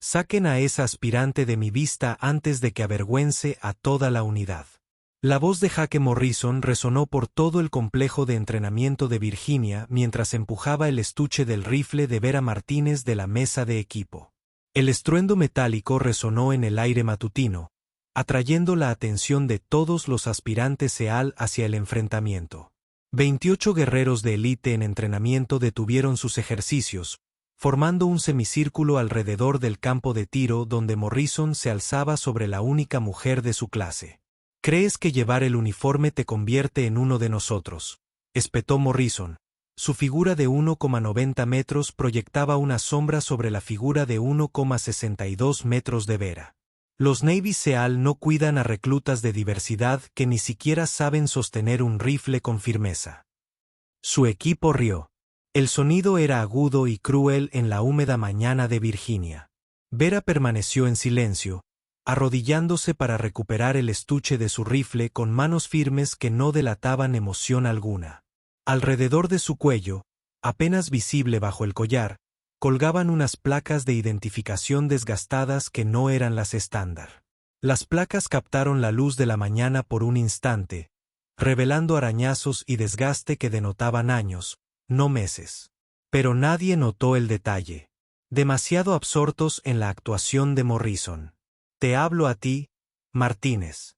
Saquen a esa aspirante de mi vista antes de que avergüence a toda la unidad. La voz de Jake Morrison resonó por todo el complejo de entrenamiento de Virginia mientras empujaba el estuche del rifle de Vera Martínez de la mesa de equipo. El estruendo metálico resonó en el aire matutino, atrayendo la atención de todos los aspirantes SEAL hacia el enfrentamiento. 28 guerreros de élite en entrenamiento detuvieron sus ejercicios, formando un semicírculo alrededor del campo de tiro donde Morrison se alzaba sobre la única mujer de su clase. «¿Crees que llevar el uniforme te convierte en uno de nosotros?», espetó Morrison. Su figura de 1,90 metros proyectaba una sombra sobre la figura de 1,62 metros de Vera. Los Navy SEAL no cuidan a reclutas de diversidad que ni siquiera saben sostener un rifle con firmeza. Su equipo rió. El sonido era agudo y cruel en la húmeda mañana de Virginia. Vera permaneció en silencio, arrodillándose para recuperar el estuche de su rifle con manos firmes que no delataban emoción alguna. Alrededor de su cuello, apenas visible bajo el collar, colgaban unas placas de identificación desgastadas que no eran las estándar. Las placas captaron la luz de la mañana por un instante, revelando arañazos y desgaste que denotaban años, no meses. Pero nadie notó el detalle. Demasiado absortos en la actuación de Morrison. «Te hablo a ti, Martínez».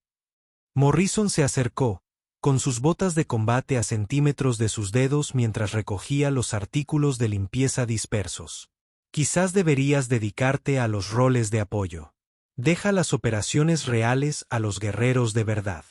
Morrison se acercó, con sus botas de combate a centímetros de sus dedos mientras recogía los artículos de limpieza dispersos. «Quizás deberías dedicarte a los roles de apoyo. Deja las operaciones reales a los guerreros de verdad».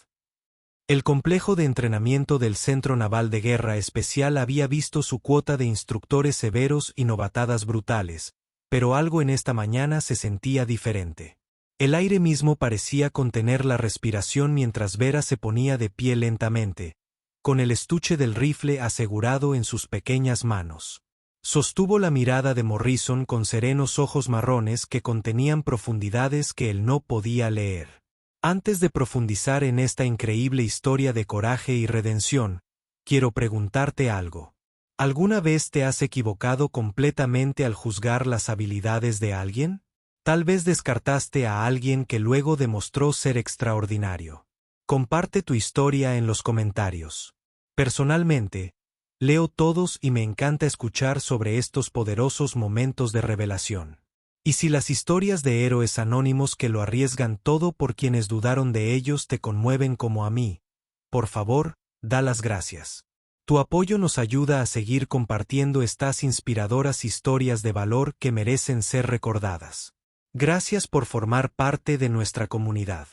El complejo de entrenamiento del Centro Naval de Guerra Especial había visto su cuota de instructores severos y novatadas brutales, pero algo en esta mañana se sentía diferente. El aire mismo parecía contener la respiración mientras Vera se ponía de pie lentamente, con el estuche del rifle asegurado en sus pequeñas manos. Sostuvo la mirada de Morrison con serenos ojos marrones que contenían profundidades que él no podía leer. «Antes de profundizar en esta increíble historia de coraje y redención, quiero preguntarte algo. ¿Alguna vez te has equivocado completamente al juzgar las habilidades de alguien? Tal vez descartaste a alguien que luego demostró ser extraordinario. Comparte tu historia en los comentarios. Personalmente, leo todos y me encanta escuchar sobre estos poderosos momentos de revelación. Y si las historias de héroes anónimos que lo arriesgan todo por quienes dudaron de ellos te conmueven como a mí, por favor, da las gracias. Tu apoyo nos ayuda a seguir compartiendo estas inspiradoras historias de valor que merecen ser recordadas. Gracias por formar parte de nuestra comunidad.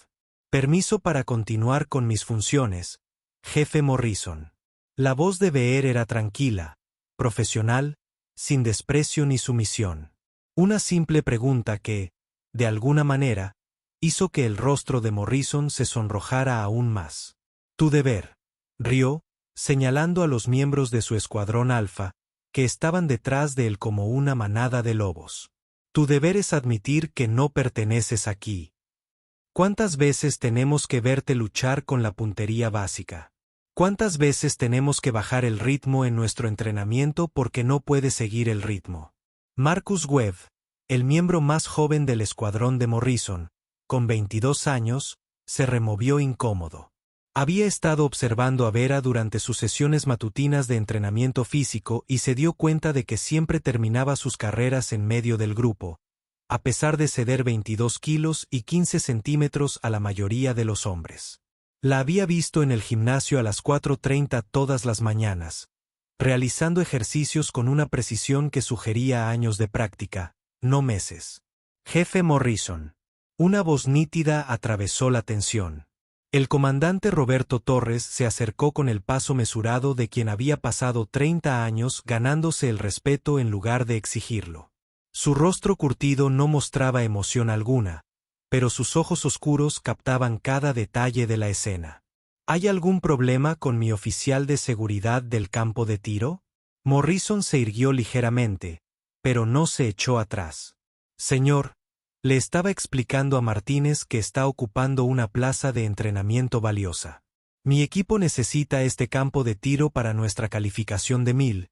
Permiso para continuar con mis funciones, Jefe Morrison». La voz de Beer era tranquila, profesional, sin desprecio ni sumisión. Una simple pregunta que, de alguna manera, hizo que el rostro de Morrison se sonrojara aún más. «Tu deber», rió, señalando a los miembros de su escuadrón alfa, que estaban detrás de él como una manada de lobos. «Tu deber es admitir que no perteneces aquí. ¿Cuántas veces tenemos que verte luchar con la puntería básica? ¿Cuántas veces tenemos que bajar el ritmo en nuestro entrenamiento porque no puedes seguir el ritmo?» Marcus Webb, el miembro más joven del escuadrón de Morrison, con 22 años, se removió incómodo. Había estado observando a Vera durante sus sesiones matutinas de entrenamiento físico y se dio cuenta de que siempre terminaba sus carreras en medio del grupo, a pesar de ceder 22 kilos y 15 centímetros a la mayoría de los hombres. La había visto en el gimnasio a las 4:30 todas las mañanas, realizando ejercicios con una precisión que sugería años de práctica, no meses. «Jefe Morrison». Una voz nítida atravesó la tensión. El comandante Roberto Torres se acercó con el paso mesurado de quien había pasado 30 años ganándose el respeto en lugar de exigirlo. Su rostro curtido no mostraba emoción alguna, pero sus ojos oscuros captaban cada detalle de la escena. «¿Hay algún problema con mi oficial de seguridad del campo de tiro?» Morrison se irguió ligeramente, pero no se echó atrás. «Señor, le estaba explicando a Martínez que está ocupando una plaza de entrenamiento valiosa. Mi equipo necesita este campo de tiro para nuestra calificación de 1000,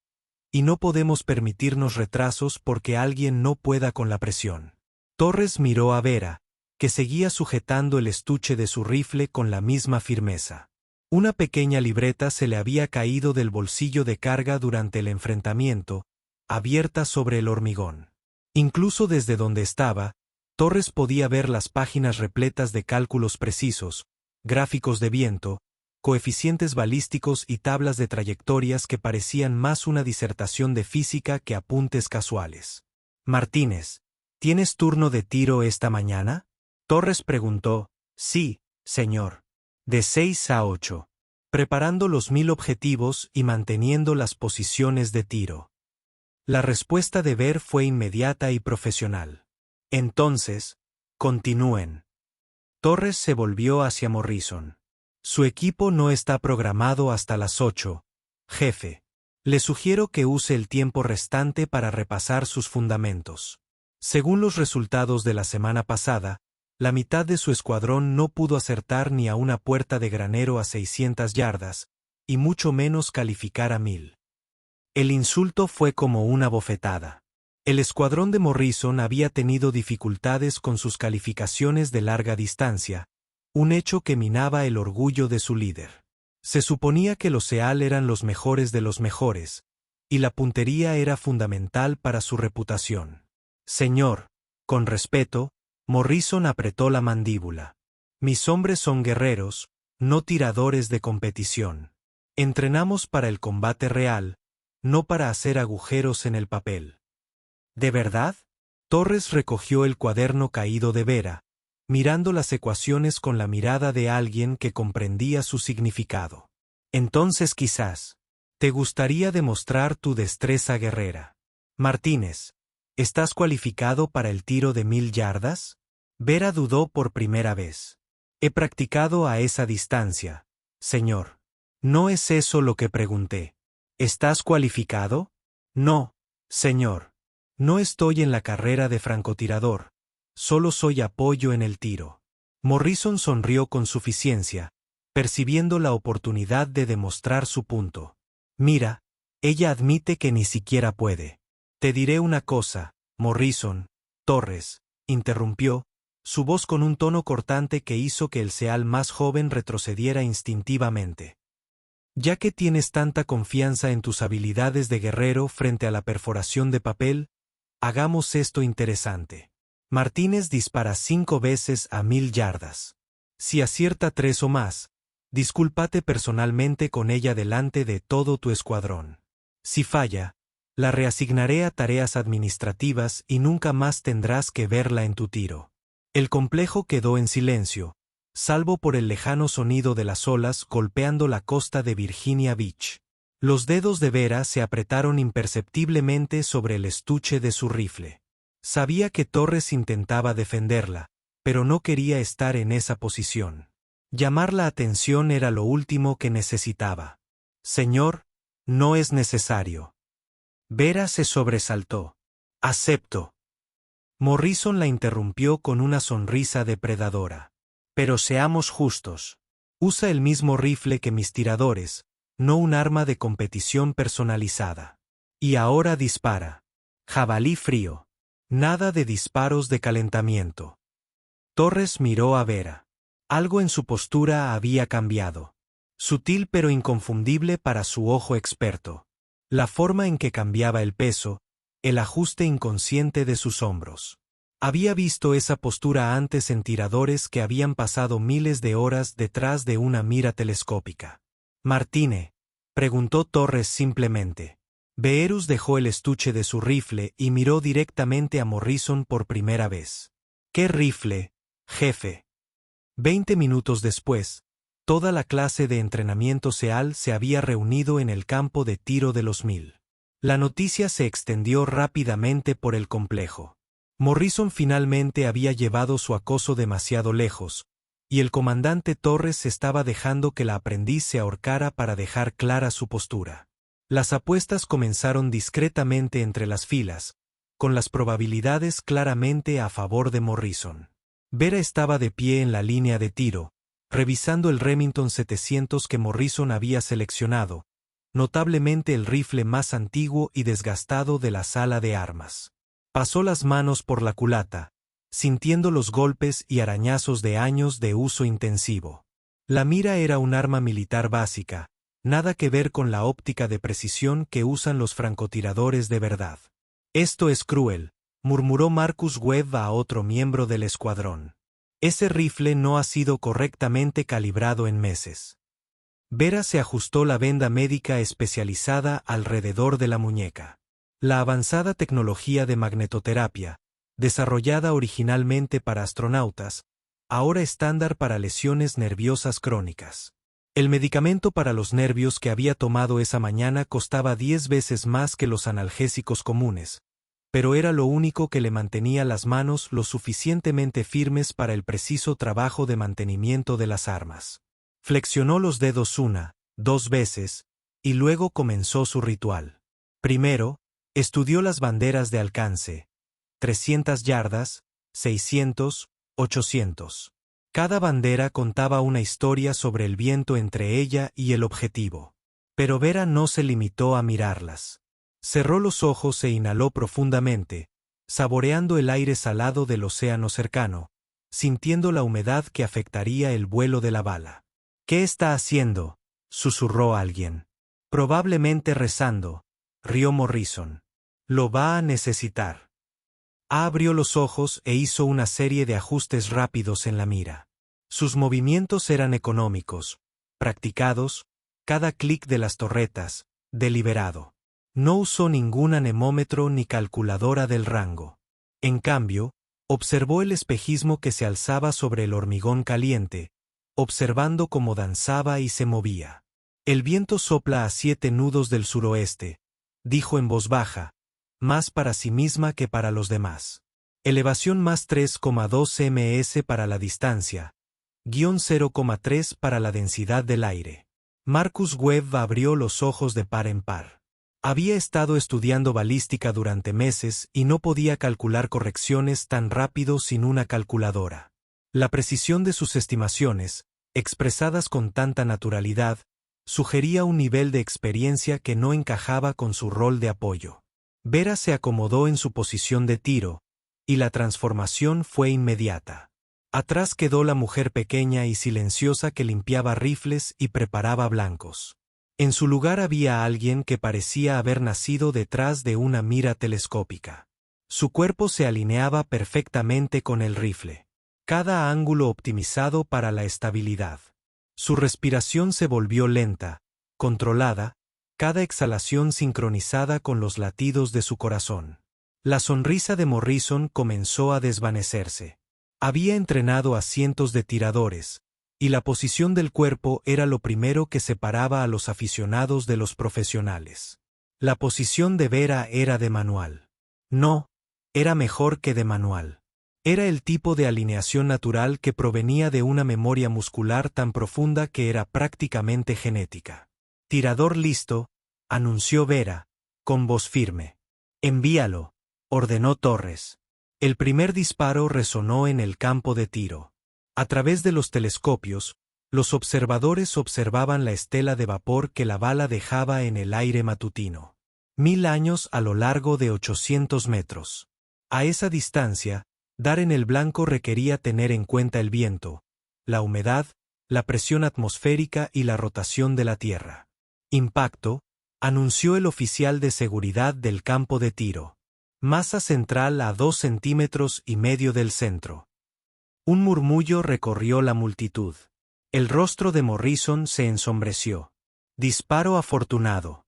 y no podemos permitirnos retrasos porque alguien no pueda con la presión. Torres miró a Vera, que seguía sujetando el estuche de su rifle con la misma firmeza. Una pequeña libreta se le había caído del bolsillo de carga durante el enfrentamiento, abierta sobre el hormigón. Incluso desde donde estaba, Torres podía ver las páginas repletas de cálculos precisos, gráficos de viento, coeficientes balísticos y tablas de trayectorias que parecían más una disertación de física que apuntes casuales. Martínez, ¿tienes turno de tiro esta mañana? Torres preguntó. Sí, señor. De 6 a 8. Preparando los 1000 objetivos y manteniendo las posiciones de tiro. La respuesta de Ver fue inmediata y profesional. Entonces, continúen. Torres se volvió hacia Morrison. Su equipo no está programado hasta las 8, jefe. Le sugiero que use el tiempo restante para repasar sus fundamentos. Según los resultados de la semana pasada, la mitad de su escuadrón no pudo acertar ni a una puerta de granero a 600 yardas, y mucho menos calificar a 1000. El insulto fue como una bofetada. El escuadrón de Morrison había tenido dificultades con sus calificaciones de larga distancia, un hecho que minaba el orgullo de su líder. Se suponía que los SEAL eran los mejores de los mejores, y la puntería era fundamental para su reputación. Señor, con respeto, Morrison apretó la mandíbula. Mis hombres son guerreros, no tiradores de competición. Entrenamos para el combate real, no para hacer agujeros en el papel. ¿De verdad? Torres recogió el cuaderno caído de Vera, mirando las ecuaciones con la mirada de alguien que comprendía su significado. Entonces quizás, te gustaría demostrar tu destreza guerrera. Martínez, ¿estás cualificado para el tiro de 1000 yardas? Vera dudó por primera vez. He practicado a esa distancia, señor. No es eso lo que pregunté. ¿Estás cualificado? No, señor. No estoy en la carrera de francotirador. Solo soy apoyo en el tiro. Morrison sonrió con suficiencia, percibiendo la oportunidad de demostrar su punto. Mira, ella admite que ni siquiera puede. Te diré una cosa, Morrison. Torres, interrumpió, su voz con un tono cortante que hizo que el SEAL más joven retrocediera instintivamente. Ya que tienes tanta confianza en tus habilidades de guerrero frente a la perforación de papel, hagamos esto interesante. Martínez dispara 5 veces a 1000 yardas. Si acierta 3 o más, discúlpate personalmente con ella delante de todo tu escuadrón. Si falla, la reasignaré a tareas administrativas y nunca más tendrás que verla en tu tiro. El complejo quedó en silencio, salvo por el lejano sonido de las olas golpeando la costa de Virginia Beach. Los dedos de Vera se apretaron imperceptiblemente sobre el estuche de su rifle. Sabía que Torres intentaba defenderla, pero no quería estar en esa posición. Llamar la atención era lo último que necesitaba. Señor, no es necesario. Vera se sobresaltó. Acepto. Morrison la interrumpió con una sonrisa depredadora. Pero seamos justos. Usa el mismo rifle que mis tiradores, no un arma de competición personalizada. Y ahora dispara. Jabalí frío. Nada de disparos de calentamiento. Torres miró a Vera. Algo en su postura había cambiado. Sutil pero inconfundible para su ojo experto. La forma en que cambiaba el peso, el ajuste inconsciente de sus hombros. Había visto esa postura antes en tiradores que habían pasado miles de horas detrás de una mira telescópica. Martínez, preguntó Torres simplemente. Beerus dejó el estuche de su rifle y miró directamente a Morrison por primera vez. ¿Qué rifle, jefe? 20 minutos después, toda la clase de entrenamiento SEAL se había reunido en el campo de tiro de los 1000. La noticia se extendió rápidamente por el complejo. Morrison finalmente había llevado su acoso demasiado lejos, y el comandante Torres estaba dejando que la aprendiz se ahorcara para dejar clara su postura. Las apuestas comenzaron discretamente entre las filas, con las probabilidades claramente a favor de Morrison. Vera estaba de pie en la línea de tiro, revisando el Remington 700 que Morrison había seleccionado, notablemente el rifle más antiguo y desgastado de la sala de armas. Pasó las manos por la culata, sintiendo los golpes y arañazos de años de uso intensivo. La mira era un arma militar básica, nada que ver con la óptica de precisión que usan los francotiradores de verdad. «Esto es cruel», murmuró Marcus Webb a otro miembro del escuadrón. «Ese rifle no ha sido correctamente calibrado en meses». Vera se ajustó la venda médica especializada alrededor de la muñeca. La avanzada tecnología de magnetoterapia, desarrollada originalmente para astronautas, ahora estándar para lesiones nerviosas crónicas. El medicamento para los nervios que había tomado esa mañana costaba 10 veces más que los analgésicos comunes, pero era lo único que le mantenía las manos lo suficientemente firmes para el preciso trabajo de mantenimiento de las armas. Flexionó los dedos 2 veces, y luego comenzó su ritual. Primero, estudió las banderas de alcance. 300 yardas, 600, 800. Cada bandera contaba una historia sobre el viento entre ella y el objetivo. Pero Vera no se limitó a mirarlas. Cerró los ojos e inhaló profundamente, saboreando el aire salado del océano cercano, sintiendo la humedad que afectaría el vuelo de la bala. «¿Qué está haciendo?», susurró alguien. «Probablemente rezando», rió Morrison. «Lo va a necesitar». Abrió los ojos e hizo una serie de ajustes rápidos en la mira. Sus movimientos eran económicos, practicados, cada clic de las torretas, deliberado. No usó ningún anemómetro ni calculadora del rango. En cambio, observó el espejismo que se alzaba sobre el hormigón caliente, observando cómo danzaba y se movía. «El viento sopla a 7 nudos del suroeste», dijo en voz baja, más para sí misma que para los demás. «Elevación más 3,2 ms para la distancia, guión 0,3 para la densidad del aire». Marcus Webb abrió los ojos de par en par. Había estado estudiando balística durante meses y no podía calcular correcciones tan rápido sin una calculadora. La precisión de sus estimaciones, expresadas con tanta naturalidad, sugería un nivel de experiencia que no encajaba con su rol de apoyo. Vera se acomodó en su posición de tiro, y la transformación fue inmediata. Atrás quedó la mujer pequeña y silenciosa que limpiaba rifles y preparaba blancos. En su lugar había alguien que parecía haber nacido detrás de una mira telescópica. Su cuerpo se alineaba perfectamente con el rifle. Cada ángulo optimizado para la estabilidad. Su respiración se volvió lenta, controlada, cada exhalación sincronizada con los latidos de su corazón. La sonrisa de Morrison comenzó a desvanecerse. Había entrenado a cientos de tiradores, y la posición del cuerpo era lo primero que separaba a los aficionados de los profesionales. La posición de Vera era de manual. No, era mejor que de manual. Era el tipo de alineación natural que provenía de una memoria muscular tan profunda que era prácticamente genética. «Tirador listo», anunció Vera, con voz firme. «Envíalo», ordenó Torres. El primer disparo resonó en el campo de tiro. A través de los telescopios, los observadores observaban la estela de vapor que la bala dejaba en el aire matutino. 1000 años a lo largo de 800 metros. A esa distancia, dar en el blanco requería tener en cuenta el viento, la humedad, la presión atmosférica y la rotación de la Tierra. «Impacto», anunció el oficial de seguridad del campo de tiro. «Masa central a 2,5 centímetros del centro». Un murmullo recorrió la multitud. El rostro de Morrison se ensombreció. «Disparo afortunado».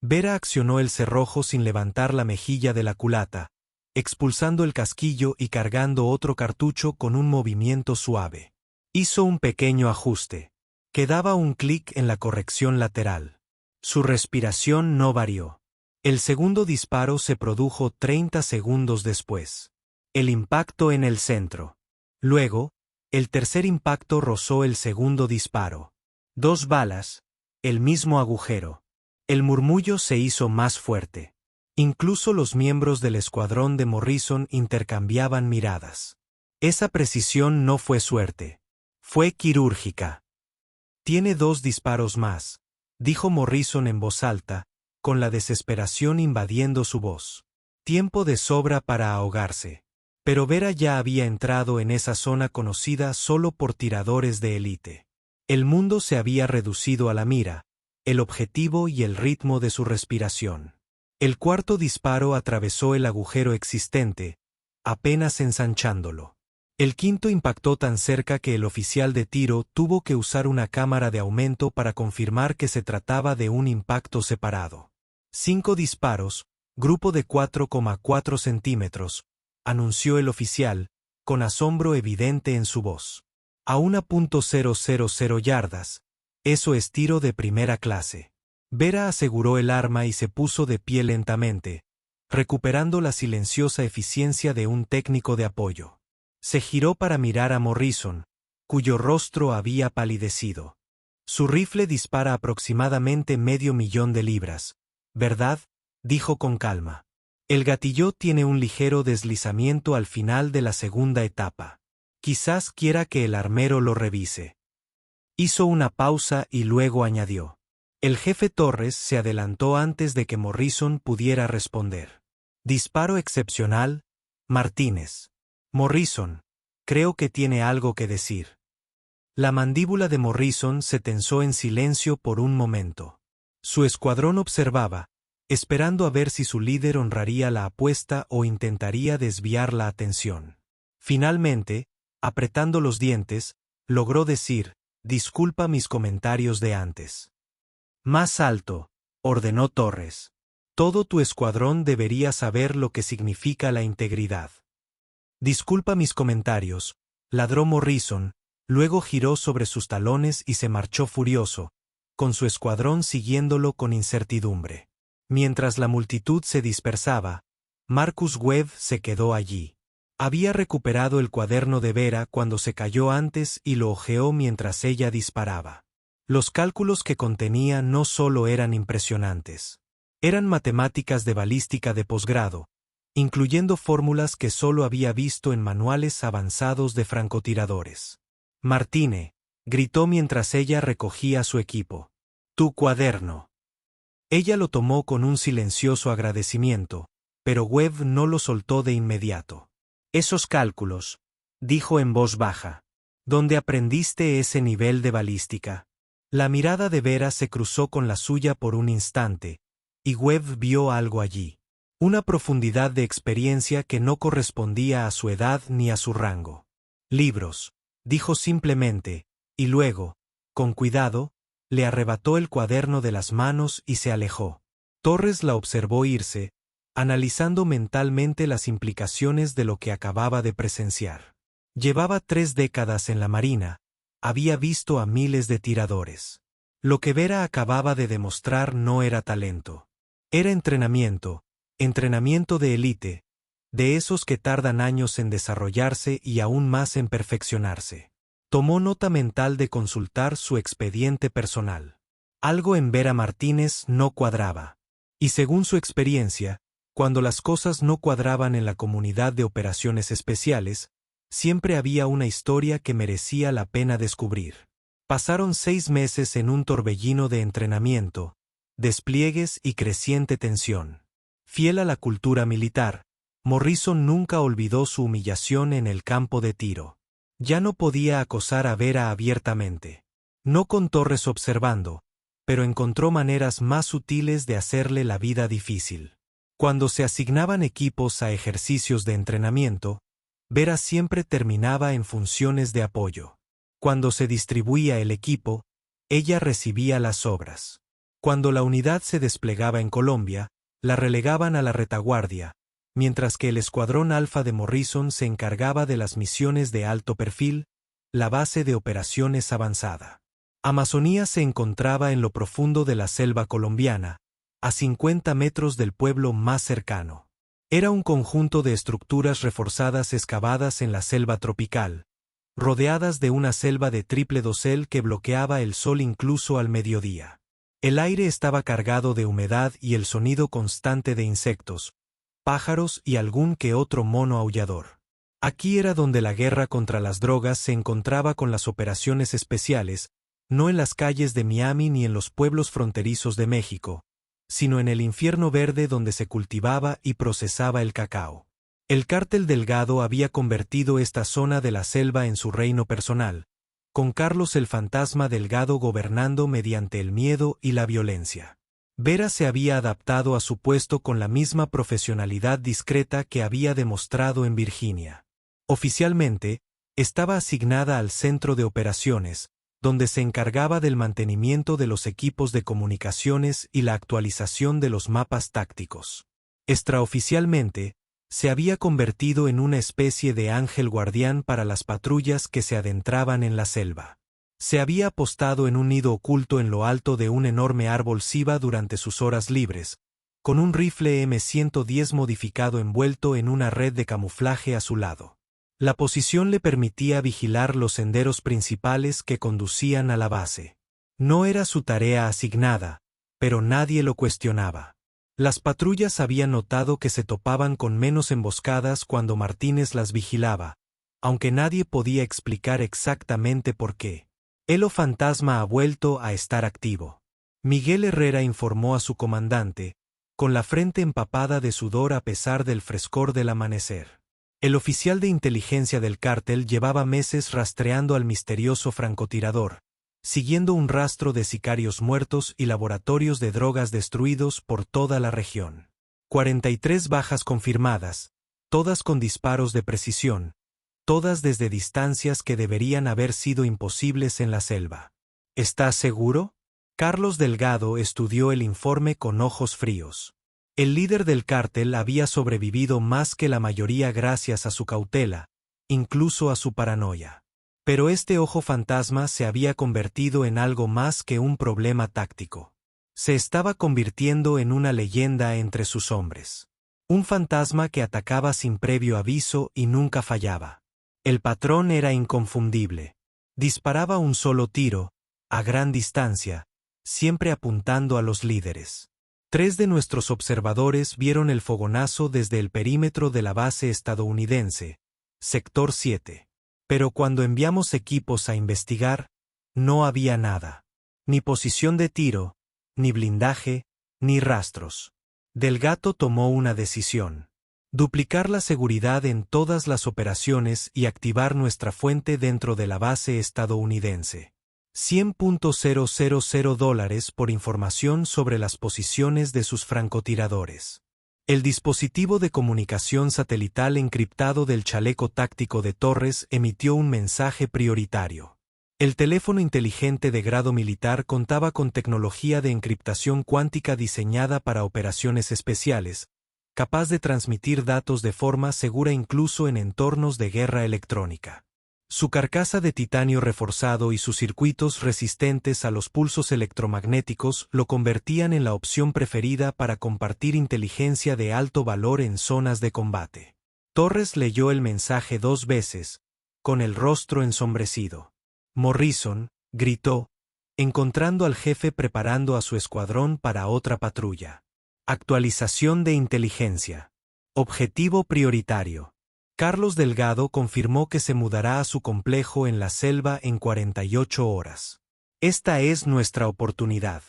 Vera accionó el cerrojo sin levantar la mejilla de la culata, expulsando el casquillo y cargando otro cartucho con un movimiento suave. Hizo un pequeño ajuste. Quedaba un clic en la corrección lateral. Su respiración no varió. El segundo disparo se produjo 30 segundos después. El impacto en el centro. Luego, el tercer impacto rozó el segundo disparo. 2 balas, el mismo agujero. El murmullo se hizo más fuerte. Incluso los miembros del escuadrón de Morrison intercambiaban miradas. Esa precisión no fue suerte. Fue quirúrgica. «Tiene 2 disparos más», dijo Morrison en voz alta, con la desesperación invadiendo su voz. «Tiempo de sobra para ahogarse». Pero Vera ya había entrado en esa zona conocida solo por tiradores de élite. El mundo se había reducido a la mira, el objetivo y el ritmo de su respiración. El cuarto disparo atravesó el agujero existente, apenas ensanchándolo. El quinto impactó tan cerca que el oficial de tiro tuvo que usar una cámara de aumento para confirmar que se trataba de un impacto separado. 5 disparos, grupo de 4,4 centímetros, anunció el oficial, con asombro evidente en su voz. A 1,000 yardas. Eso es tiro de primera clase. Vera aseguró el arma y se puso de pie lentamente, recuperando la silenciosa eficiencia de un técnico de apoyo. Se giró para mirar a Morrison, cuyo rostro había palidecido. Su rifle dispara aproximadamente 500,000 libras, ¿verdad?, dijo con calma. El gatillo tiene un ligero deslizamiento al final de la segunda etapa. Quizás quiera que el armero lo revise. Hizo una pausa y luego añadió. El jefe Torres se adelantó antes de que Morrison pudiera responder. Disparo excepcional, Martínez. Morrison, creo que tiene algo que decir. La mandíbula de Morrison se tensó en silencio por un momento. Su escuadrón observaba, esperando a ver si su líder honraría la apuesta o intentaría desviar la atención. Finalmente, apretando los dientes, logró decir, disculpa mis comentarios de antes. Más alto, ordenó Torres. Todo tu escuadrón debería saber lo que significa la integridad. Disculpa mis comentarios, ladró Morrison, luego giró sobre sus talones y se marchó furioso, con su escuadrón siguiéndolo con incertidumbre. Mientras la multitud se dispersaba, Marcus Webb se quedó allí. Había recuperado el cuaderno de Vera cuando se cayó antes y lo hojeó mientras ella disparaba. Los cálculos que contenía no solo eran impresionantes. Eran matemáticas de balística de posgrado, incluyendo fórmulas que solo había visto en manuales avanzados de francotiradores. Martine, gritó mientras ella recogía su equipo. Tu cuaderno. Ella lo tomó con un silencioso agradecimiento, pero Webb no lo soltó de inmediato. Esos cálculos, dijo en voz baja. ¿Dónde aprendiste ese nivel de balística? La mirada de Vera se cruzó con la suya por un instante, y Webb vio algo allí. Una profundidad de experiencia que no correspondía a su edad ni a su rango. Libros, dijo simplemente, y luego, con cuidado, le arrebató el cuaderno de las manos y se alejó. Torres la observó irse, analizando mentalmente las implicaciones de lo que acababa de presenciar. Llevaba 3 décadas en la Marina, había visto a miles de tiradores. Lo que Vera acababa de demostrar no era talento. Era entrenamiento de élite, de esos que tardan años en desarrollarse y aún más en perfeccionarse. Tomó nota mental de consultar su expediente personal. Algo en Vera Martínez no cuadraba. Y según su experiencia, cuando las cosas no cuadraban en la comunidad de operaciones especiales, siempre había una historia que merecía la pena descubrir. Pasaron 6 meses en un torbellino de entrenamiento, despliegues y creciente tensión. Fiel a la cultura militar, Morrison nunca olvidó su humillación en el campo de tiro. Ya no podía acosar a Vera abiertamente. No con Torres observando, pero encontró maneras más sutiles de hacerle la vida difícil. Cuando se asignaban equipos a ejercicios de entrenamiento, Vera siempre terminaba en funciones de apoyo. Cuando se distribuía el equipo, ella recibía las obras. Cuando la unidad se desplegaba en Colombia, la relegaban a la retaguardia, mientras que el escuadrón Alfa de Morrison se encargaba de las misiones de alto perfil, la base de operaciones avanzada. Amazonía se encontraba en lo profundo de la selva colombiana, a 50 metros del pueblo más cercano. Era un conjunto de estructuras reforzadas excavadas en la selva tropical, rodeadas de una selva de triple dosel que bloqueaba el sol incluso al mediodía. El aire estaba cargado de humedad y el sonido constante de insectos, pájaros y algún que otro mono aullador. Aquí era donde la guerra contra las drogas se encontraba con las operaciones especiales, no en las calles de Miami ni en los pueblos fronterizos de México, sino en el infierno verde donde se cultivaba y procesaba el cacao. El cártel Delgado había convertido esta zona de la selva en su reino personal, con Carlos el Fantasma Delgado gobernando mediante el miedo y la violencia. Vera se había adaptado a su puesto con la misma profesionalidad discreta que había demostrado en Virginia. Oficialmente, estaba asignada al centro de operaciones, donde se encargaba del mantenimiento de los equipos de comunicaciones y la actualización de los mapas tácticos. Extraoficialmente, se había convertido en una especie de ángel guardián para las patrullas que se adentraban en la selva. Se había apostado en un nido oculto en lo alto de un enorme árbol ceiba durante sus horas libres, con un rifle M110 modificado envuelto en una red de camuflaje a su lado. La posición le permitía vigilar los senderos principales que conducían a la base. No era su tarea asignada, pero nadie lo cuestionaba. Las patrullas habían notado que se topaban con menos emboscadas cuando Martínez las vigilaba, aunque nadie podía explicar exactamente por qué. El fantasma ha vuelto a estar activo. Miguel Herrera informó a su comandante, con la frente empapada de sudor a pesar del frescor del amanecer. El oficial de inteligencia del cártel llevaba meses rastreando al misterioso francotirador, siguiendo un rastro de sicarios muertos y laboratorios de drogas destruidos por toda la región. 43 bajas confirmadas, todas con disparos de precisión, todas desde distancias que deberían haber sido imposibles en la selva. ¿Estás seguro? Carlos Delgado estudió el informe con ojos fríos. El líder del cártel había sobrevivido más que la mayoría gracias a su cautela, incluso a su paranoia. Pero este ojo fantasma se había convertido en algo más que un problema táctico. Se estaba convirtiendo en una leyenda entre sus hombres. Un fantasma que atacaba sin previo aviso y nunca fallaba. El patrón era inconfundible. Disparaba un solo tiro, a gran distancia, siempre apuntando a los líderes. 3 de nuestros observadores vieron el fogonazo desde el perímetro de la base estadounidense, Sector 7. Pero cuando enviamos equipos a investigar, no había nada. Ni posición de tiro, ni blindaje, ni rastros. Delgado tomó una decisión. Duplicar la seguridad en todas las operaciones y activar nuestra fuente dentro de la base estadounidense. $100,000 por información sobre las posiciones de sus francotiradores. El dispositivo de comunicación satelital encriptado del chaleco táctico de Torres emitió un mensaje prioritario. El teléfono inteligente de grado militar contaba con tecnología de encriptación cuántica diseñada para operaciones especiales, capaz de transmitir datos de forma segura incluso en entornos de guerra electrónica. Su carcasa de titanio reforzado y sus circuitos resistentes a los pulsos electromagnéticos lo convertían en la opción preferida para compartir inteligencia de alto valor en zonas de combate. Torres leyó el mensaje 2 veces, con el rostro ensombrecido. Morrison, gritó, encontrando al jefe preparando a su escuadrón para otra patrulla. Actualización de inteligencia. Objetivo prioritario. Carlos Delgado confirmó que se mudará a su complejo en la selva en 48 horas. Esta es nuestra oportunidad.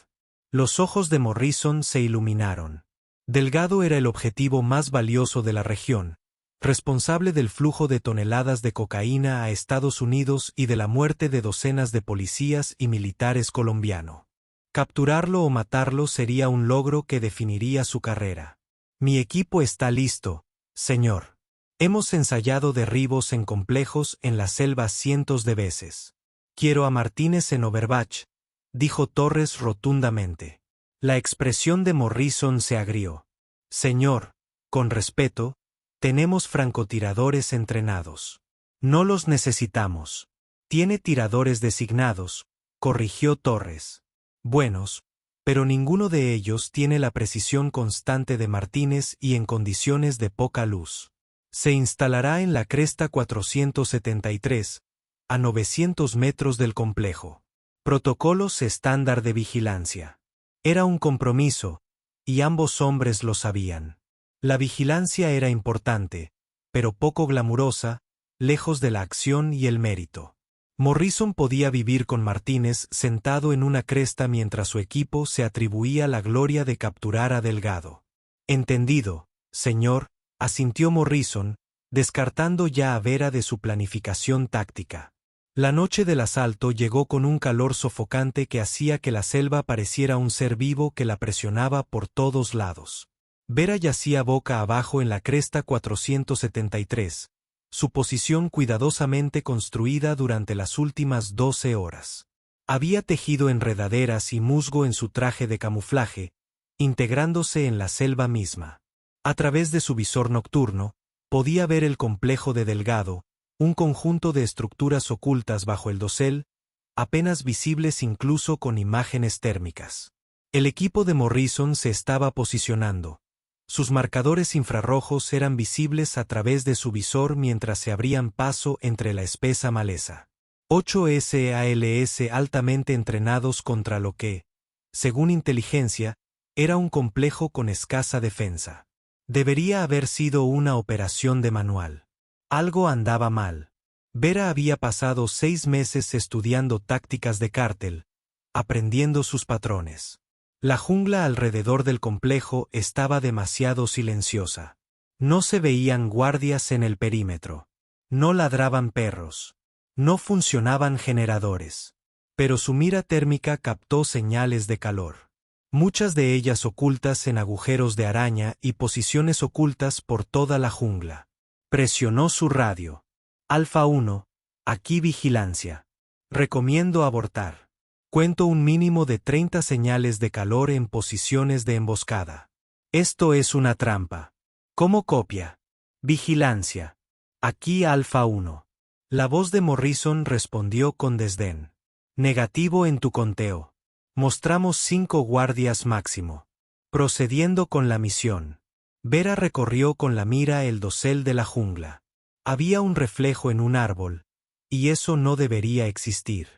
Los ojos de Morrison se iluminaron. Delgado era el objetivo más valioso de la región, responsable del flujo de toneladas de cocaína a Estados Unidos y de la muerte de docenas de policías y militares colombianos. Capturarlo o matarlo sería un logro que definiría su carrera. Mi equipo está listo, señor. Hemos ensayado derribos en complejos en la selva cientos de veces. Quiero a Martínez en Overwatch, dijo Torres rotundamente. La expresión de Morrison se agrió. Señor, con respeto, tenemos francotiradores entrenados. No los necesitamos. Tiene tiradores designados, corrigió Torres. Buenos, pero ninguno de ellos tiene la precisión constante de Martínez y en condiciones de poca luz. Se instalará en la cresta 473, a 900 metros del complejo. Protocolos estándar de vigilancia. Era un compromiso, y ambos hombres lo sabían. La vigilancia era importante, pero poco glamurosa, lejos de la acción y el mérito. Morrison podía vivir con Martínez sentado en una cresta mientras su equipo se atribuía la gloria de capturar a Delgado. Entendido, señor, asintió Morrison, descartando ya a Vera de su planificación táctica. La noche del asalto llegó con un calor sofocante que hacía que la selva pareciera un ser vivo que la presionaba por todos lados. Vera yacía boca abajo en la cresta 473, su posición cuidadosamente construida durante las últimas 12 horas. Había tejido enredaderas y musgo en su traje de camuflaje, integrándose en la selva misma. A través de su visor nocturno, podía ver el complejo de Delgado, un conjunto de estructuras ocultas bajo el dosel, apenas visibles incluso con imágenes térmicas. El equipo de Morrison se estaba posicionando. Sus marcadores infrarrojos eran visibles a través de su visor mientras se abrían paso entre la espesa maleza. 8 SALS altamente entrenados contra lo que, según inteligencia, era un complejo con escasa defensa. Debería haber sido una operación de manual. Algo andaba mal. Vera había pasado 6 meses estudiando tácticas de cártel, aprendiendo sus patrones. La jungla alrededor del complejo estaba demasiado silenciosa. No se veían guardias en el perímetro. No ladraban perros. No funcionaban generadores. Pero su mira térmica captó señales de calor. Muchas de ellas ocultas en agujeros de araña y posiciones ocultas por toda la jungla. Presionó su radio. Alfa 1, aquí vigilancia. Recomiendo abortar. Cuento un mínimo de 30 señales de calor en posiciones de emboscada. Esto es una trampa. ¿Cómo copia? Vigilancia. Aquí Alfa 1. La voz de Morrison respondió con desdén. Negativo en tu conteo. Mostramos 5 guardias máximo. Procediendo con la misión. Vera recorrió con la mira el dosel de la jungla. Había un reflejo en un árbol, y eso no debería existir.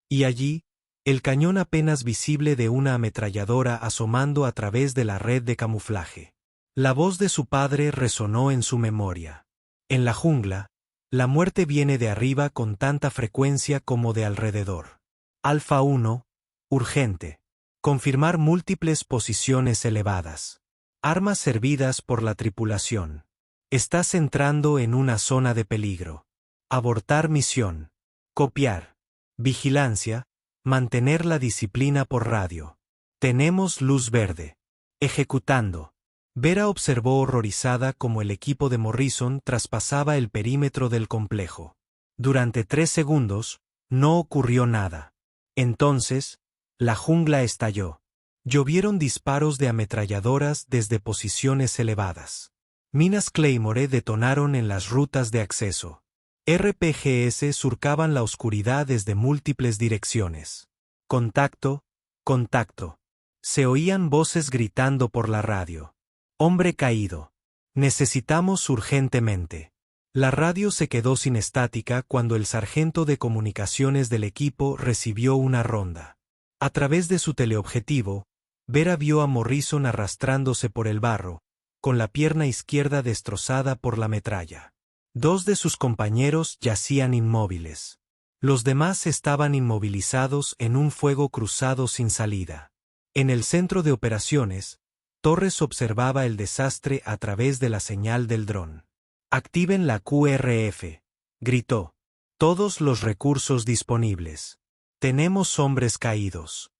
Y allí, el cañón apenas visible de una ametralladora asomando a través de la red de camuflaje. La voz de su padre resonó en su memoria. En la jungla, la muerte viene de arriba con tanta frecuencia como de alrededor. Alfa 1, urgente. Confirmar múltiples posiciones elevadas. Armas servidas por la tripulación. Estás entrando en una zona de peligro. Abortar misión. Copiar. Vigilancia. Mantener la disciplina por radio. Tenemos luz verde. Ejecutando. Vera observó horrorizada cómo el equipo de Morrison traspasaba el perímetro del complejo. Durante 3 segundos, no ocurrió nada. Entonces, la jungla estalló. Llovieron disparos de ametralladoras desde posiciones elevadas. Minas Claymore detonaron en las rutas de acceso. RPGs surcaban la oscuridad desde múltiples direcciones. Contacto, contacto. Se oían voces gritando por la radio. Hombre caído. Necesitamos urgentemente. La radio se quedó sin estática cuando el sargento de comunicaciones del equipo recibió una ronda. A través de su teleobjetivo, Vera vio a Morrison arrastrándose por el barro, con la pierna izquierda destrozada por la metralla. 2 de sus compañeros yacían inmóviles. Los demás estaban inmovilizados en un fuego cruzado sin salida. En el centro de operaciones, Torres observaba el desastre a través de la señal del dron. «Activen la QRF», gritó. «Todos los recursos disponibles. Tenemos hombres caídos».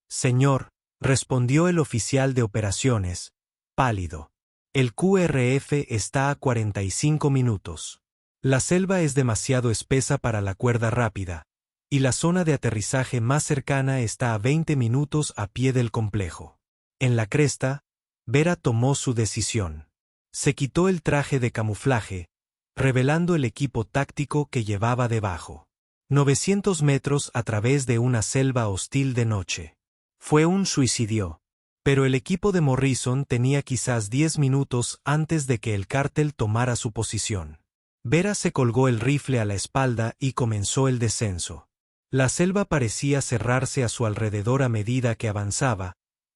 «Señor», respondió el oficial de operaciones, pálido. «El QRF está a 45 minutos. La selva es demasiado espesa para la cuerda rápida, y la zona de aterrizaje más cercana está a 20 minutos a pie del complejo». En la cresta, Vera tomó su decisión. Se quitó el traje de camuflaje, revelando el equipo táctico que llevaba debajo. 900 metros a través de una selva hostil de noche. Fue un suicidio. Pero el equipo de Morrison tenía quizás 10 minutos antes de que el cártel tomara su posición. Vera se colgó el rifle a la espalda y comenzó el descenso. La selva parecía cerrarse a su alrededor a medida que avanzaba.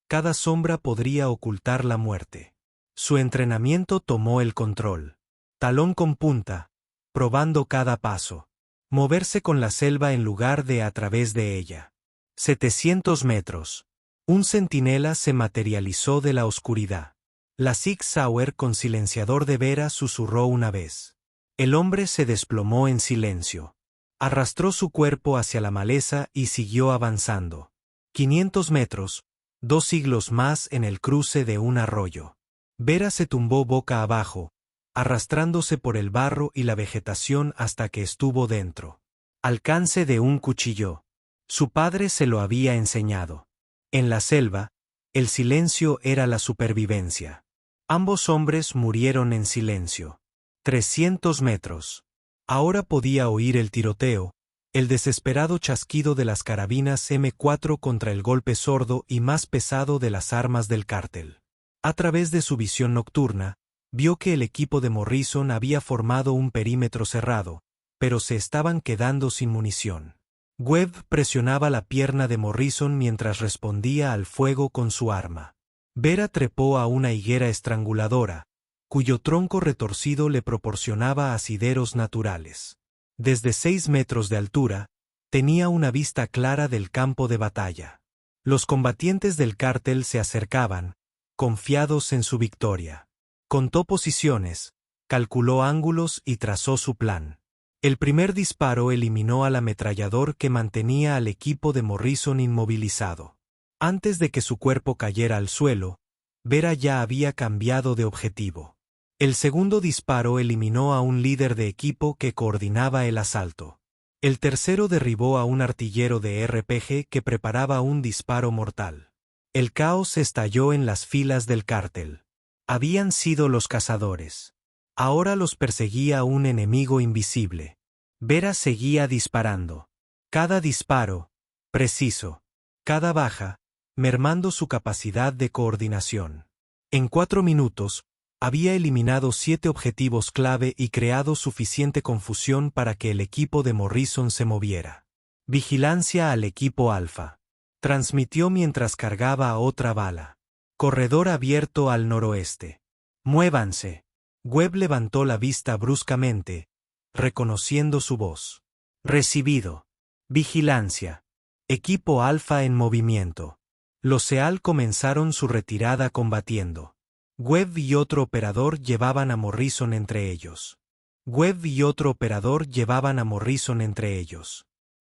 Cada sombra podría ocultar la muerte. Su entrenamiento tomó el control. Talón con punta, probando cada paso. Moverse con la selva en lugar de a través de ella. 700 metros. Un centinela se materializó de la oscuridad. La Sig Sauer con silenciador de Vera susurró una vez. El hombre se desplomó en silencio. Arrastró su cuerpo hacia la maleza y siguió avanzando. 500 metros, 2 siglos más en el cruce de un arroyo. Vera se tumbó boca abajo, arrastrándose por el barro y la vegetación hasta que estuvo dentro. Alcance de un cuchillo. Su padre se lo había enseñado. En la selva, el silencio era la supervivencia. Ambos hombres murieron en silencio. 300 metros. Ahora podía oír el tiroteo, el desesperado chasquido de las carabinas M4 contra el golpe sordo y más pesado de las armas del cártel. A través de su visión nocturna, vio que el equipo de Morrison había formado un perímetro cerrado, pero se estaban quedando sin munición. Webb presionaba la pierna de Morrison mientras respondía al fuego con su arma. Vera trepó a una higuera estranguladora, cuyo tronco retorcido le proporcionaba asideros naturales. Desde 6 metros de altura, tenía una vista clara del campo de batalla. Los combatientes del cártel se acercaban, confiados en su victoria. Contó posiciones, calculó ángulos y trazó su plan. El primer disparo eliminó al ametrallador que mantenía al equipo de Morrison inmovilizado. Antes de que su cuerpo cayera al suelo, Vera ya había cambiado de objetivo. El segundo disparo eliminó a un líder de equipo que coordinaba el asalto. El tercero derribó a un artillero de RPG que preparaba un disparo mortal. El caos estalló en las filas del cártel. Habían sido los cazadores. Ahora los perseguía un enemigo invisible. Vera seguía disparando. Cada disparo, preciso. Cada baja, mermando su capacidad de coordinación. En 4 minutos, había eliminado 7 objetivos clave y creado suficiente confusión para que el equipo de Morrison se moviera. Vigilancia al equipo Alfa. Transmitió mientras cargaba otra bala. Corredor abierto al noroeste. Muévanse. Webb levantó la vista bruscamente, reconociendo su voz. Recibido. Vigilancia. Equipo Alfa en movimiento. Los SEAL comenzaron su retirada combatiendo. Webb y otro operador llevaban a Morrison entre ellos.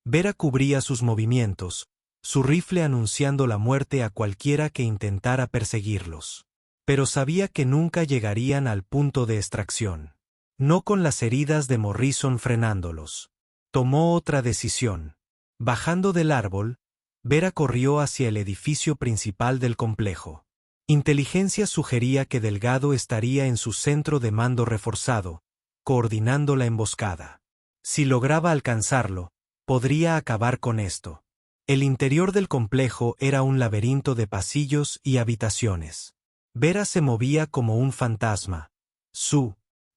Vera cubría sus movimientos, su rifle anunciando la muerte a cualquiera que intentara perseguirlos. Pero sabía que nunca llegarían al punto de extracción. No con las heridas de Morrison frenándolos. Tomó otra decisión. Bajando del árbol, Vera corrió hacia el edificio principal del complejo. Inteligencia sugería que Delgado estaría en su centro de mando reforzado, coordinando la emboscada. Si lograba alcanzarlo, podría acabar con esto. El interior del complejo era un laberinto de pasillos y habitaciones. Vera se movía como un fantasma.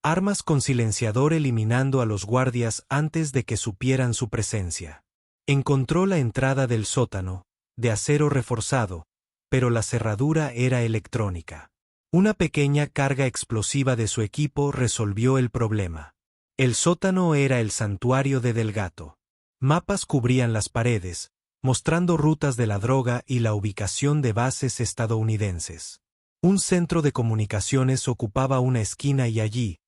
Armas con silenciador eliminando a los guardias antes de que supieran su presencia. Encontró la entrada del sótano, de acero reforzado, pero la cerradura era electrónica. Una pequeña carga explosiva de su equipo resolvió el problema. El sótano era el santuario de Delgado. Mapas cubrían las paredes, mostrando rutas de la droga y la ubicación de bases estadounidenses. Un centro de comunicaciones ocupaba una esquina y allí,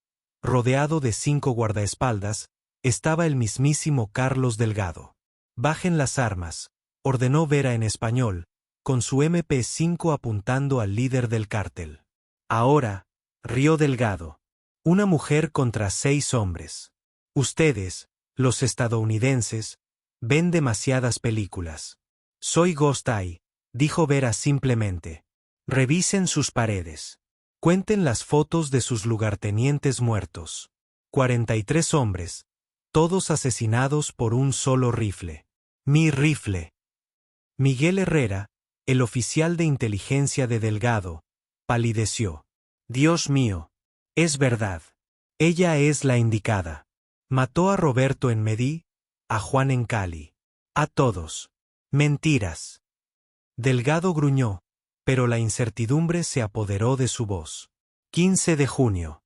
rodeado de 5 guardaespaldas, estaba el mismísimo Carlos Delgado. «Bajen las armas», ordenó Vera en español, con su MP5 apuntando al líder del cártel. «Ahora», rió Delgado. «Una mujer contra 6 hombres. Ustedes, los estadounidenses, ven demasiadas películas». «Soy Ghost Eye», dijo Vera simplemente. «Revisen sus paredes. Cuenten las fotos de sus lugartenientes muertos. 43 hombres, todos asesinados por un solo rifle. Mi rifle». Miguel Herrera, el oficial de inteligencia de Delgado, palideció. «Dios mío, es verdad. Ella es la indicada. Mató a Roberto en Medí, a Juan en Cali. A todos. Mentiras». Delgado gruñó, pero la incertidumbre se apoderó de su voz. 15 de junio.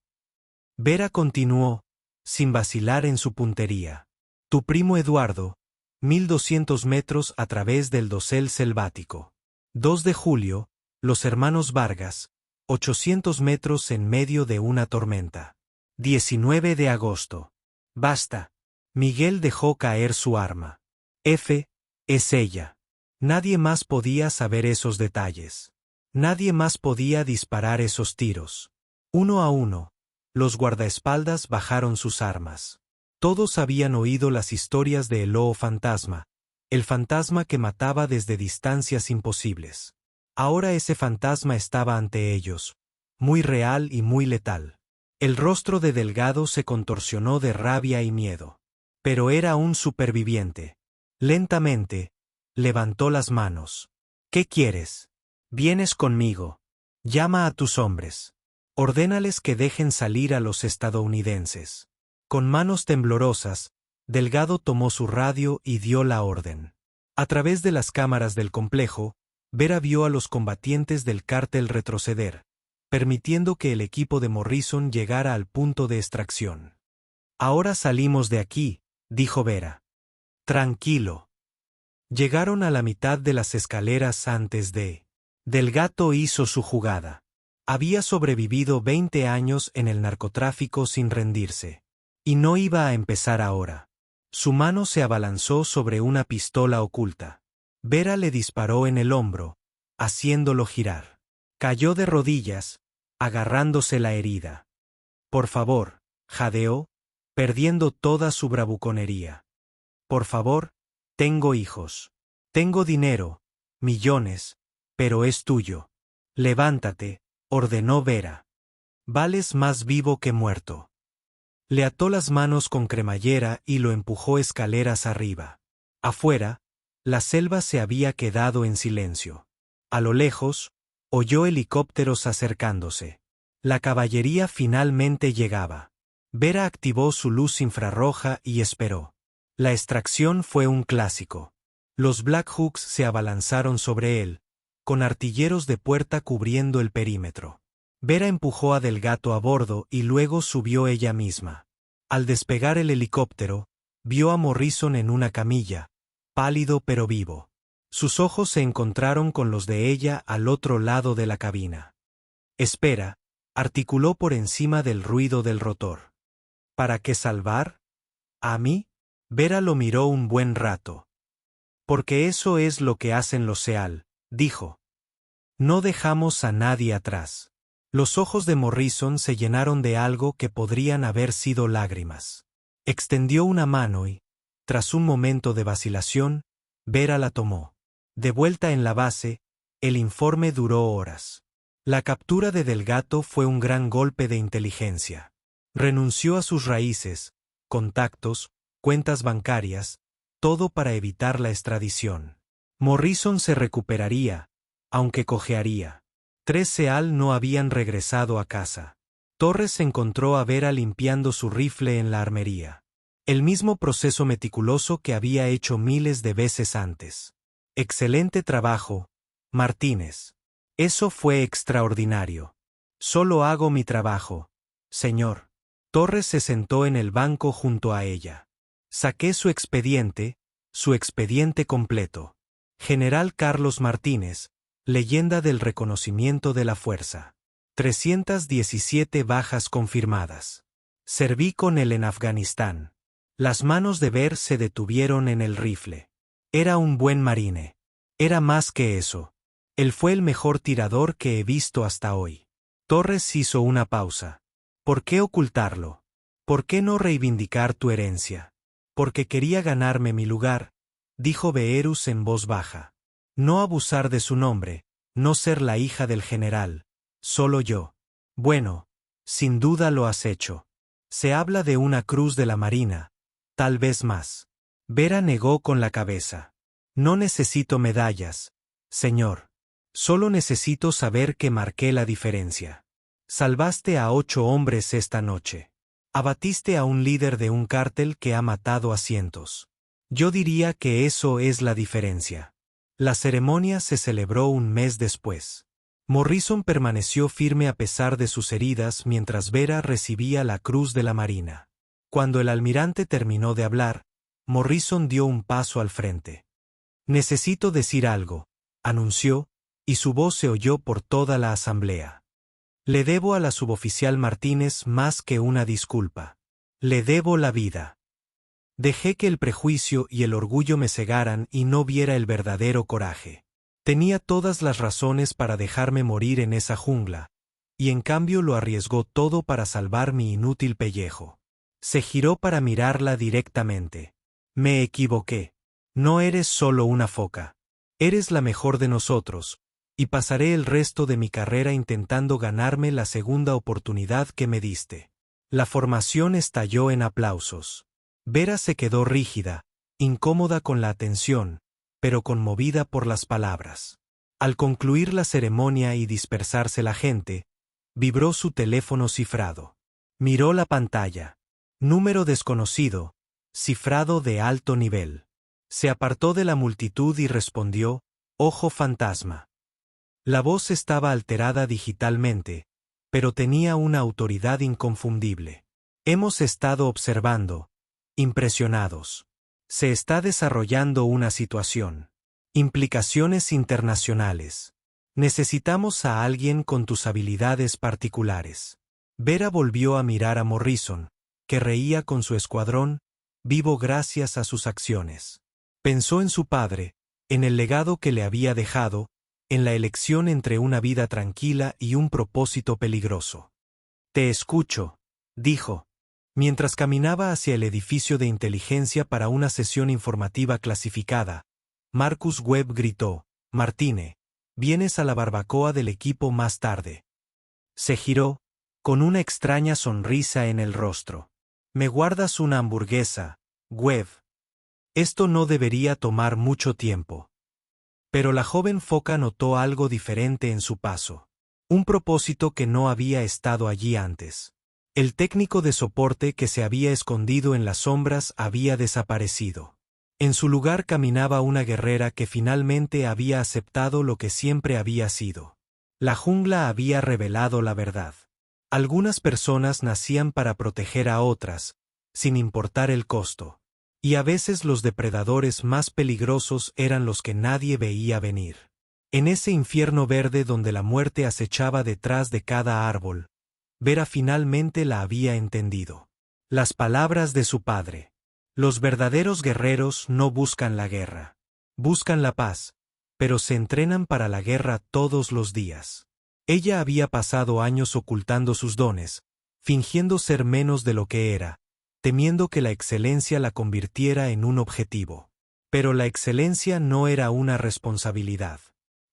Vera continuó, sin vacilar en su puntería. «Tu primo Eduardo, 1200 metros a través del dosel selvático. 2 de julio, los hermanos Vargas, 800 metros en medio de una tormenta. 19 de agosto. Basta. Miguel dejó caer su arma. Es ella. Nadie más podía saber esos detalles. Nadie más podía disparar esos tiros. Uno a uno, los guardaespaldas bajaron sus armas. Todos habían oído las historias de el lobo fantasma, el fantasma que mataba desde distancias imposibles. Ahora ese fantasma estaba ante ellos, muy real y muy letal. El rostro de Delgado se contorsionó de rabia y miedo. Pero era un superviviente. Lentamente, levantó las manos. ¿Qué quieres? Vienes conmigo. Llama a tus hombres. Ordénales que dejen salir a los estadounidenses. Con manos temblorosas, Delgado tomó su radio y dio la orden. A través de las cámaras del complejo, Vera vio a los combatientes del cártel retroceder, permitiendo que el equipo de Morrison llegara al punto de extracción. Ahora salimos de aquí, dijo Vera. Tranquilo. Llegaron a la mitad de las escaleras antes de... Delgado hizo su jugada. Había sobrevivido 20 años en el narcotráfico sin rendirse. Y no iba a empezar ahora. Su mano se abalanzó sobre una pistola oculta. Vera le disparó en el hombro, haciéndolo girar. Cayó de rodillas, agarrándose la herida. Por favor, jadeó, perdiendo toda su bravuconería. Por favor, tengo hijos. Tengo dinero, millones, pero es tuyo. Levántate, ordenó Vera. Vales más vivo que muerto. Le ató las manos con cremallera y lo empujó escaleras arriba. Afuera, la selva se había quedado en silencio. A lo lejos, oyó helicópteros acercándose. La caballería finalmente llegaba. Vera activó su luz infrarroja y esperó. La extracción fue un clásico. Los Black Hawks se abalanzaron sobre él, con artilleros de puerta cubriendo el perímetro. Vera empujó a Delgado a bordo y luego subió ella misma. Al despegar el helicóptero, vio a Morrison en una camilla, pálido pero vivo. Sus ojos se encontraron con los de ella al otro lado de la cabina. Espera, articuló por encima del ruido del rotor. ¿Para qué salvar? ¿A mí? Vera lo miró un buen rato. Porque eso es lo que hacen los SEAL, dijo. No dejamos a nadie atrás. Los ojos de Morrison se llenaron de algo que podrían haber sido lágrimas. Extendió una mano y, tras un momento de vacilación, Vera la tomó. De vuelta en la base, el informe duró horas. La captura de Delgado fue un gran golpe de inteligencia. Renunció a sus raíces, contactos, cuentas bancarias, todo para evitar la extradición. Morrison se recuperaría, aunque cojearía. 3 SEAL no habían regresado a casa. Torres encontró a Vera limpiando su rifle en la armería. El mismo proceso meticuloso que había hecho miles de veces antes. Excelente trabajo, Martínez. Eso fue extraordinario. Solo hago mi trabajo, señor. Torres se sentó en el banco junto a ella. Saqué su expediente completo. General Carlos Martínez, leyenda del reconocimiento de la fuerza. 317 bajas confirmadas. Serví con él en Afganistán. Las manos de Ver se detuvieron en el rifle. Era un buen marine. Era más que eso. Él fue el mejor tirador que he visto hasta hoy. Torres hizo una pausa. ¿Por qué ocultarlo? ¿Por qué no reivindicar tu herencia? Porque quería ganarme mi lugar, dijo Beerus en voz baja. No abusar de su nombre, no ser la hija del general, solo yo. Bueno, sin duda lo has hecho. Se habla de una cruz de la Marina, tal vez más. Vera negó con la cabeza. No necesito medallas, señor. Solo necesito saber que marqué la diferencia. Salvaste a 8 hombres esta noche. Abatiste a un líder de un cártel que ha matado a cientos. Yo diría que eso es la diferencia. La ceremonia se celebró un mes después. Morrison permaneció firme a pesar de sus heridas mientras Vera recibía la Cruz de la Marina. Cuando el almirante terminó de hablar, Morrison dio un paso al frente. Necesito decir algo, anunció, y su voz se oyó por toda la asamblea. Le debo a la suboficial Martínez más que una disculpa. Le debo la vida. Dejé que el prejuicio y el orgullo me cegaran y no viera el verdadero coraje. Tenía todas las razones para dejarme morir en esa jungla, y en cambio lo arriesgó todo para salvar mi inútil pellejo. Se giró para mirarla directamente. Me equivoqué. No eres solo una foca. Eres la mejor de nosotros, y pasaré el resto de mi carrera intentando ganarme la segunda oportunidad que me diste. La formación estalló en aplausos. Vera se quedó rígida, incómoda con la atención, pero conmovida por las palabras. Al concluir la ceremonia y dispersarse la gente, vibró su teléfono cifrado. Miró la pantalla. Número desconocido, cifrado de alto nivel. Se apartó de la multitud y respondió, «Ojo fantasma». La voz estaba alterada digitalmente, pero tenía una autoridad inconfundible. Hemos estado observando, impresionados. Se está desarrollando una situación. Implicaciones internacionales. Necesitamos a alguien con tus habilidades particulares. Vera volvió a mirar a Morrison, que reía con su escuadrón, vivo gracias a sus acciones. Pensó en su padre, en el legado que le había dejado, en la elección entre una vida tranquila y un propósito peligroso. «Te escucho», dijo. Mientras caminaba hacia el edificio de inteligencia para una sesión informativa clasificada, Marcus Webb gritó, «Martine, vienes a la barbacoa del equipo más tarde». Se giró, con una extraña sonrisa en el rostro. «Me guardas una hamburguesa, Webb. Esto no debería tomar mucho tiempo». Pero la joven foca notó algo diferente en su paso. Un propósito que no había estado allí antes. El técnico de soporte que se había escondido en las sombras había desaparecido. En su lugar caminaba una guerrera que finalmente había aceptado lo que siempre había sido. La jungla había revelado la verdad. Algunas personas nacían para proteger a otras, sin importar el costo. Y a veces los depredadores más peligrosos eran los que nadie veía venir. En ese infierno verde donde la muerte acechaba detrás de cada árbol, Vera finalmente la había entendido. Las palabras de su padre. Los verdaderos guerreros no buscan la guerra. Buscan la paz, pero se entrenan para la guerra todos los días. Ella había pasado años ocultando sus dones, fingiendo ser menos de lo que era, temiendo que la excelencia la convirtiera en un objetivo. Pero la excelencia no era una responsabilidad.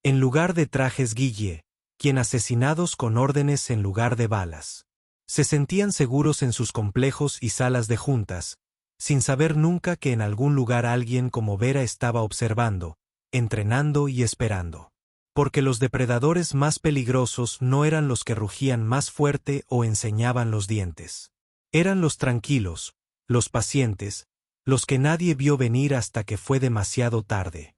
En lugar de trajes Guille, quien asesinados con órdenes en lugar de balas. Se sentían seguros en sus complejos y salas de juntas, sin saber nunca que en algún lugar alguien como Vera estaba observando, entrenando y esperando. Porque los depredadores más peligrosos no eran los que rugían más fuerte o enseñaban los dientes. Eran los tranquilos, los pacientes, los que nadie vio venir hasta que fue demasiado tarde.